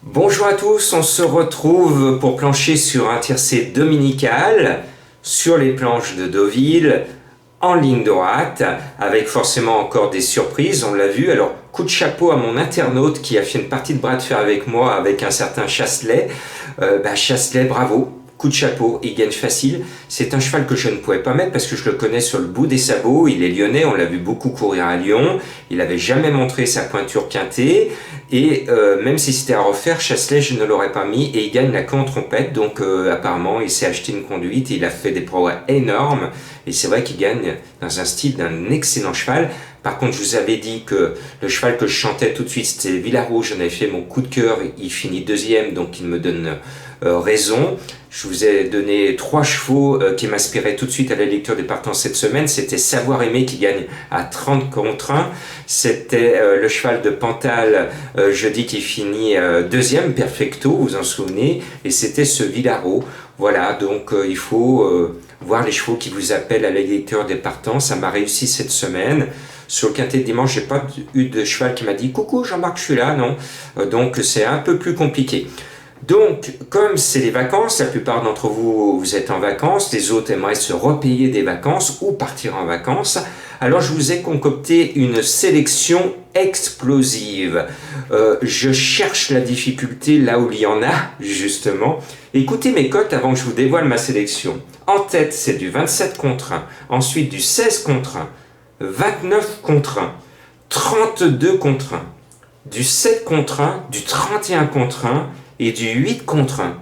Bonjour à tous, on se retrouve pour plancher sur un tiercé dominical sur les planches de Deauville en ligne droite avec forcément encore des surprises, on l'a vu. Alors coup de chapeau à mon internaute qui a fait une partie de bras de fer avec moi avec un certain Chasselet. Chasselet, bravo. Coup de chapeau, il gagne facile. C'est un cheval que je ne pouvais pas mettre parce que je le connais sur le bout des sabots. Il est lyonnais, on l'a vu beaucoup courir à Lyon. Il n'avait jamais montré sa pointure quintée. Et même si c'était à refaire, Chasselet, je ne l'aurais pas mis. Et il gagne la queue en trompette. Donc apparemment, il s'est acheté une conduite. Il a fait des progrès énormes. Et c'est vrai qu'il gagne dans un style d'un excellent cheval. Par contre, je vous avais dit que le cheval que je chantais tout de suite, c'était Villarouge. J'en avais fait mon coup de cœur. Il finit deuxième, donc il me donne raison. Je vous ai donné 3 chevaux qui m'inspiraient tout de suite à la lecture des partants cette semaine. C'était Savoir Aimer qui gagne à 30 contre 1. C'était le cheval de Pantal jeudi qui finit deuxième, Perfecto, vous vous en souvenez. Et c'était ce Villaro. Voilà, donc il faut voir les chevaux qui vous appellent à la lecture des partants. Ça m'a réussi cette semaine. Sur le quintet de dimanche, j'ai pas eu de cheval qui m'a dit « Coucou Jean-Marc, je suis là », non. Donc c'est un peu plus compliqué. Donc, comme c'est les vacances, la plupart d'entre vous, vous êtes en vacances, les autres aimeraient se repayer des vacances ou partir en vacances. Alors, je vous ai concocté une sélection explosive. Je cherche la difficulté là où il y en a, justement. Écoutez mes cotes avant que je vous dévoile ma sélection. En tête, c'est du 27 contre 1, ensuite du 16 contre 1, 29 contre 1, 32 contre 1, du 7 contre 1, du 31 contre 1, et du 8 contre 1,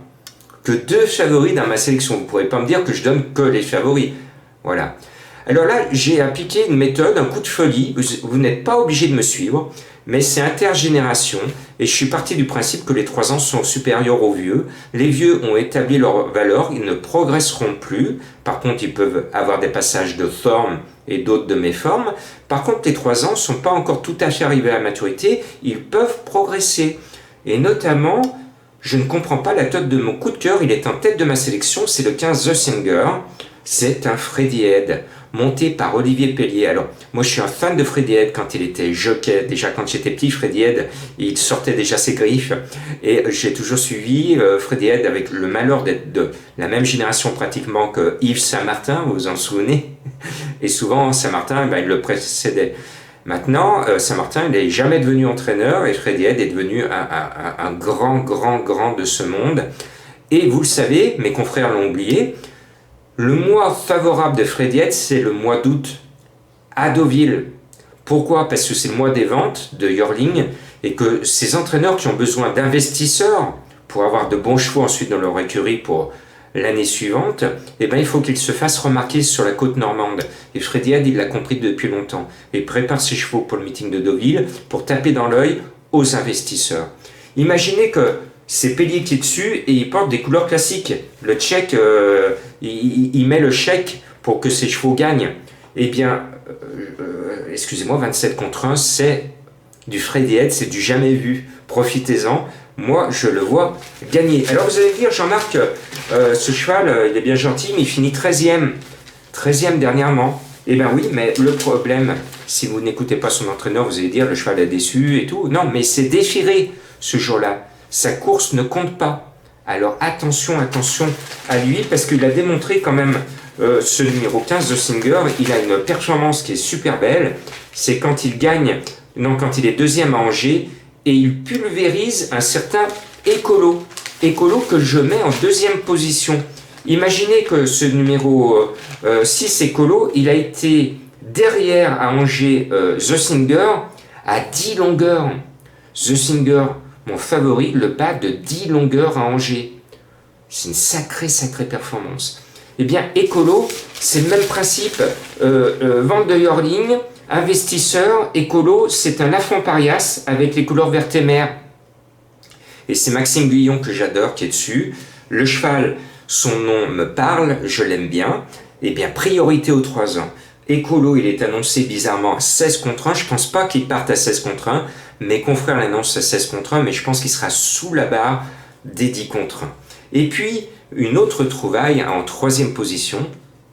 que 2 favoris dans ma sélection. Vous ne pourrez pas me dire que je donne que les favoris. Voilà. Alors là, j'ai appliqué une méthode, un coup de folie. Vous n'êtes pas obligé de me suivre, mais c'est intergénération. Et je suis parti du principe que les 3 ans sont supérieurs aux vieux. Les vieux ont établi leur valeur, ils ne progresseront plus. Par contre, ils peuvent avoir des passages de forme et d'autres de méforme. Par contre, les 3 ans ne sont pas encore tout à fait arrivés à la maturité. Ils peuvent progresser. Et notamment, je ne comprends pas la tête de mon coup de cœur, il est en tête de ma sélection, c'est le 15 The Singer. C'est un Freddy Head, monté par Olivier Pellier. Alors, moi je suis un fan de Freddy Head quand il était jockey. Déjà quand j'étais petit, Freddy Head, il sortait déjà ses griffes. Et j'ai toujours suivi Freddy Head avec le malheur d'être de la même génération pratiquement que Yves Saint-Martin, vous vous en souvenez. Et souvent, Saint-Martin, il le précédait. Maintenant, Saint-Martin, il n'est jamais devenu entraîneur et Freddy Head est devenu un grand de ce monde. Et vous le savez, mes confrères l'ont oublié, le mois favorable de Freddy Head, c'est le mois d'août à Deauville. Pourquoi ? Parce que c'est le mois des ventes de Yearling et que ces entraîneurs qui ont besoin d'investisseurs pour avoir de bons chevaux ensuite dans leur écurie pour l'année suivante, il faut qu'il se fasse remarquer sur la côte normande. Et Freddy Head, il l'a compris depuis longtemps. Et prépare ses chevaux pour le meeting de Deauville pour taper dans l'œil aux investisseurs. Imaginez que c'est Pellier qui est dessus et il porte des couleurs classiques. Le tchèque, il met le chèque pour que ses chevaux gagnent. Excusez-moi, 27 contre 1, c'est du Freddy Head, c'est du jamais vu. Profitez-en. Moi, je le vois gagner. Alors, vous allez me dire, Jean-Marc, ce cheval, il est bien gentil, mais il finit 13e. 13e dernièrement. Eh bien oui, mais le problème, si vous n'écoutez pas son entraîneur, vous allez dire, le cheval est déçu et tout. Non, mais c'est déchiré ce jour-là. Sa course ne compte pas. Alors, attention à lui, parce qu'il a démontré quand même, ce numéro 15 de Singer, il a une performance qui est super belle. C'est quand il gagne, quand il est deuxième à Angers, et il pulvérise un certain Écolo. Écolo que je mets en deuxième position. Imaginez que ce numéro 6 Écolo, il a été derrière à Angers The Singer à 10 longueurs. The Singer, mon favori, le bat de 10 longueurs à Angers. C'est une sacrée performance. Eh bien, Écolo, c'est le même principe. Vente de Yearling, investisseur, Écolo, c'est un Lafont Parias avec les couleurs vert et mer. Et c'est Maxime Guyon que j'adore qui est dessus. Le cheval, son nom me parle, je l'aime bien. Eh bien, priorité aux 3 ans. Écolo, il est annoncé bizarrement à 16 contre 1. Je ne pense pas qu'il parte à 16 contre 1. Mes confrères l'annoncent à 16 contre 1, mais je pense qu'il sera sous la barre des 10 contre 1. Et puis, une autre trouvaille en 3e position,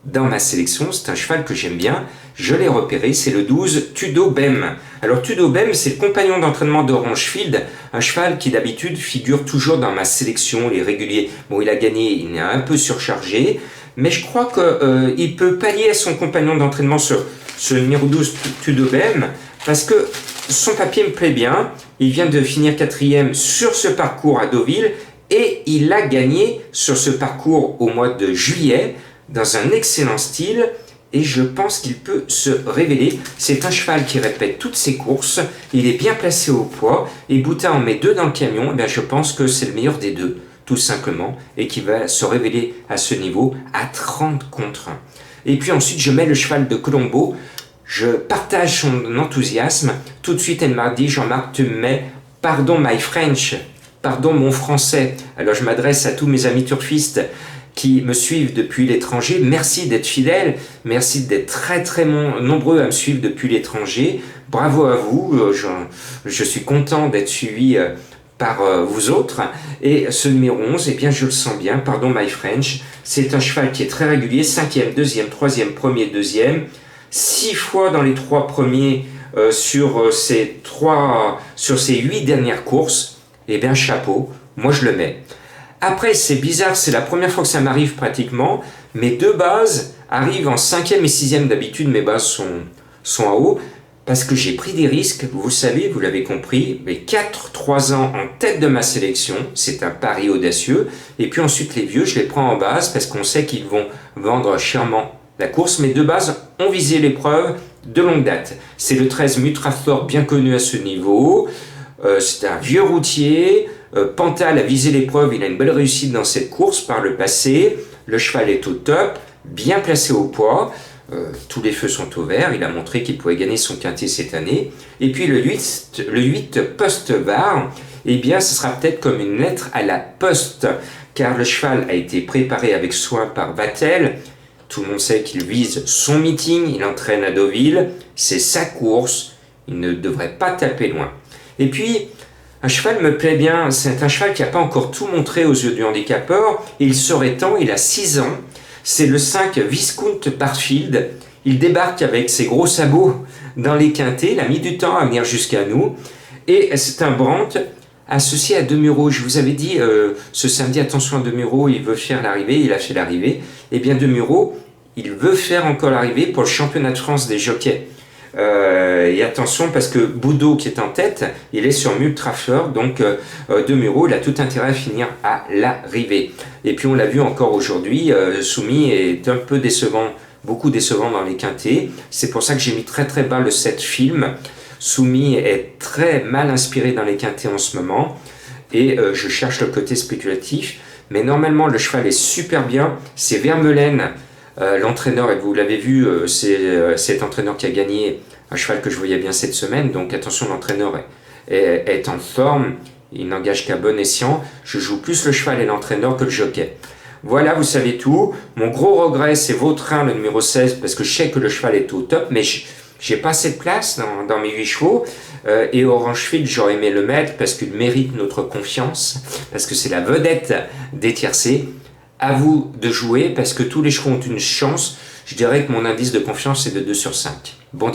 dans ma sélection, c'est un cheval que j'aime bien, je l'ai repéré, c'est le 12 Tudo Bem. Alors Tudo Bem, c'est le compagnon d'entraînement d'Orangefield, un cheval qui d'habitude figure toujours dans ma sélection, les réguliers. Bon, il a gagné, il est un peu surchargé, mais je crois qu'il peut pallier à son compagnon d'entraînement sur ce numéro 12 Tudo Bem, parce que son papier me plaît bien, il vient de finir 4e sur ce parcours à Deauville, et il a gagné sur ce parcours au mois de juillet, dans un excellent style, et je pense qu'il peut se révéler. C'est un cheval qui répète toutes ses courses, il est bien placé au poids, et Boutin en met 2 dans le camion, et bien je pense que c'est le meilleur des deux, tout simplement, et qui va se révéler à ce niveau à 30 contre 1. Et puis ensuite je mets le cheval de Colombo, je partage son enthousiasme. Tout de suite elle m'a dit, Jean-Marc, tu me mets « Pardon my French », pardon mon français. Alors je m'adresse à tous mes amis turfistes qui me suivent depuis l'étranger. Merci d'être fidèles, merci d'être très nombreux à me suivre depuis l'étranger. Bravo à vous, je suis content d'être suivi par vous autres. Et ce numéro 11, eh bien je le sens bien, pardon my French, c'est un cheval qui est très régulier, 5e, 2e, 3e, 1er, 2e, 6 fois dans les 3 premiers sur ces 8 dernières courses. Eh bien chapeau, moi je le mets. Après, c'est bizarre, c'est la première fois que ça m'arrive pratiquement. Mes 2 bases arrivent en 5e et 6e. D'habitude, mes bases sont en haut. Parce que j'ai pris des risques, vous le savez, vous l'avez compris. Mais 3 ans en tête de ma sélection, c'est un pari audacieux. Et puis ensuite, les vieux, je les prends en base parce qu'on sait qu'ils vont vendre chèrement la course. Mes 2 bases ont visé l'épreuve de longue date. C'est le 13 Mutrathor, bien connu à ce niveau. C'est un vieux routier. Pantal a visé l'épreuve, il a une belle réussite dans cette course par le passé. Le cheval est au top, bien placé au poids. Tous les feux sont au vert. Il a montré qu'il pouvait gagner son quintet cette année. Et puis le 8 Post-Var, eh bien, ce sera peut-être comme une lettre à la poste, car le cheval a été préparé avec soin par Vatel. Tout le monde sait qu'il vise son meeting, il entraîne à Deauville. C'est sa course, il ne devrait pas taper loin. Et puis, un cheval me plaît bien, c'est un cheval qui n'a pas encore tout montré aux yeux du handicapeur, et il serait temps, il a 6 ans, c'est le 5 Viscount Barfield, il débarque avec ses gros sabots dans les quintets, il a mis du temps à venir jusqu'à nous, et c'est un Brandt associé à Demuro. Je vous avais dit ce samedi, attention à Demuro, il veut faire l'arrivée, il a fait l'arrivée, et bien Demuro, il veut faire encore l'arrivée pour le championnat de France des jockeys. Et attention parce que Boudot qui est en tête, il est sur Multrafleur, donc Demuro, il a tout intérêt à finir à l'arrivée. Et puis on l'a vu encore aujourd'hui, Soumis est un peu décevant, beaucoup décevant dans les quintets. C'est pour ça que j'ai mis très bas le 7 Film. Soumis est très mal inspiré dans les quintets en ce moment, et je cherche le côté spéculatif. Mais normalement le cheval est super bien, c'est Vermeulen. L'entraîneur, et vous l'avez vu, c'est cet entraîneur qui a gagné un cheval que je voyais bien cette semaine, donc attention, l'entraîneur est en forme, il n'engage qu'à bon escient. Je joue plus le cheval et l'entraîneur que le jockey. Voilà, vous savez tout. Mon gros regret, c'est Vautrin, le numéro 16, parce que je sais que le cheval est au top, mais j'ai pas assez de place dans mes 8 chevaux. Et Orangefield, j'aurais aimé le mettre parce qu'il mérite notre confiance, parce que c'est la vedette des tiercés. À vous de jouer parce que tous les chevaux ont une chance. Je dirais que mon indice de confiance est de 2 sur 5. Bon